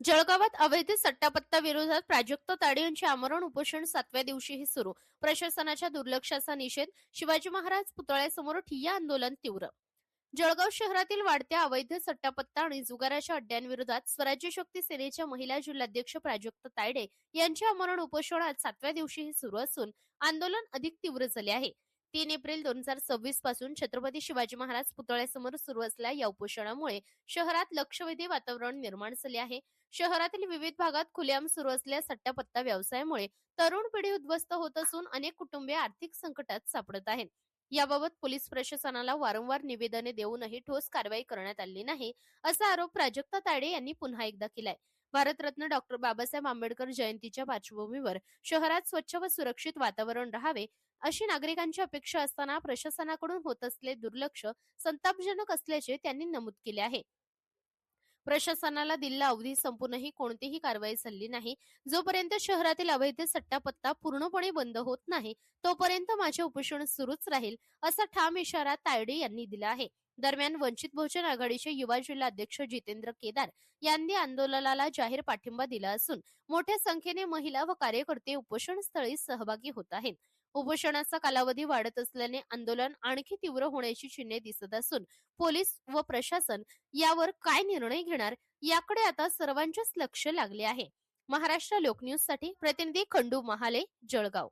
जळगावात अवैध सट्टापत्ता विरोधात प्राजक्त ताडे यांचे आमरण उपोषण 7व्या दिवशीही सुरू. प्रशासनाच्या दुर्लक्षाचा निषेध. शिवाजी महाराज पुतळ्यासमोर ठिय्या आंदोलन तीव्र. जळगाव शहरातील वाढत्या अवैध सट्टापत्ता आणि जुगाराच्या अड्ड्यांविरोधात स्वराज्य शक्ती सेनेच्या महिला जिल्हाध्यक्ष प्राजक्त तायडे यांचे आमरण उपोषण आज 7व्या दिवशीही सुरू असून आंदोलन अधिक तीव्र झाले आहे. 3 एप्रिल 2026 पासून छत्रपती शिवाजी महाराज पुतळ्यासमोर सुरू असलेल्या या उपोषणामुळे शहरात लक्षवेधी वातावरण निर्माण झाले आहे. शहरातील विविध भागात खुलेआम सुरू असलेल्या सट्टापत्ता व्यवसायामुळे तरुण पिढी उद्ध्वस्त होत असून अनेक कुटुंबे आर्थिक संकटात सापडत आहेत. याबाबत पोलीस प्रशासनाला वारंवार निवेदने देऊनही ठोस कारवाई करण्यात आली नाही, असा आरोप प्राजक्ता तायडे यांनी पुन्हा एकदा केलाय. भारतरत्न डॉक्टर बाबासाहेब आंबेडकर जयंतीच्या पार्श्वभूमीवर शहरात स्वच्छ व सुरक्षित वातावरण राहावे अशी नागरिकांची अपेक्षा असताना प्रशासनाकडून होत असलेले दुर्लक्ष संतापजनक असल्याचे त्यांनी नमूद केले आहे. प्रशासनाला दिलेला अवधी संपूनही कोणतीही कारवाई झाली नाही. जोपर्यंत शहरातील अवैध सट्टापत्ता पूर्णपणे बंद होत नाही, तोपर्यंत माझे उपोषण सुरूच राहील, असा ठाम इशारा तायडे यांनी दिला आहे. दरम्यान वंचित बहुजन आघाडीचे युवा जिल्हा अध्यक्ष जितेंद्र केदार यांनी आंदोलनाला जाहीर पाठिंबा दिला असून मोठ्या संख्येने महिला व कार्यकर्ते उपोषणस्थळी सहभागी होत आहेत. उपोषणाचा कालावधी वाढत असल्याने आंदोलन आणखी तीव्र होण्याची चिन्हे दिसत असून पोलीस व प्रशासन यावर काय निर्णय घेणार याकडे आता सर्वांचेच लक्ष लागले आहे. महाराष्ट्र लोकन्यूज साठी प्रतिनिधी खंडू महाले, जळगाव.